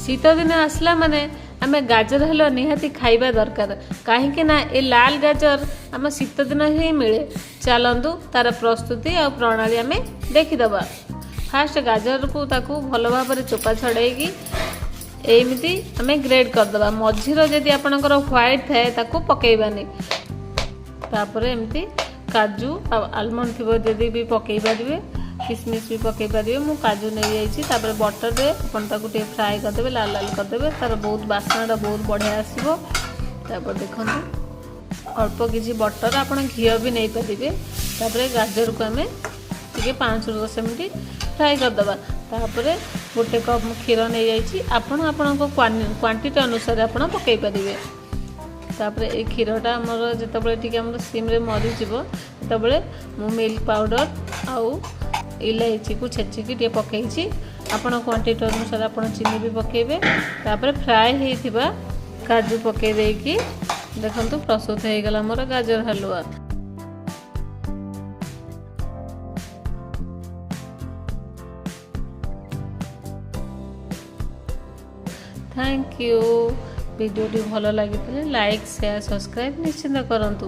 शीत दिन आसला माने आमे गाजर हलवा निहाती खाइबा दरकार कहीं ना ए लाल गाजर आम शीत दिन ही मिले। चलतु तार प्रस्तुति और प्रणाली आमे देखीदबा। फास्ट गाजर को ताकू भल भाव चोपा छड़ेगी एमती आमे ग्रेड करदबा। मझीर जदि आपणकर व्हाइट थाए ताकू पकेइबानी। तापर एमती काजू आलमंड थी जदि भी पकई पारे किसमिश भी पकई पारे। मु काजू नहीं जाइए बटर रे अपन ताकू टे फ्राए करदे लाल लाल करदे तार बहुत बास्नाटा बहुत बढ़िया आसो। तापर देखो अल्प किसी बटर आपन घी भी नहीं पारे। तापर गाजर को आम टे 5 ରୁ 10 मिनट फ्राए करदबा। तापर गोटे कप क्षीर नहीं जाइए आपण क्वांटिटी अनुसार आपन पकई पारे। तापर ए क्षीरटा आमर जिते सिम रे मरीज मु मिल्क पाउडर आउ इलायची को छेचिकी टे पकई आपण क्वांटिटी अनुसार आपण चीनी भी पकेबे। तापर फ्राए होइथिबा काजू पकई देकी देखंतु प्रस्तुत हो गला मोर गाजर हलवा। Thank you. वीडियो भल लगी लाइक शेयर सब्सक्राइब निश्चिंत करंतु।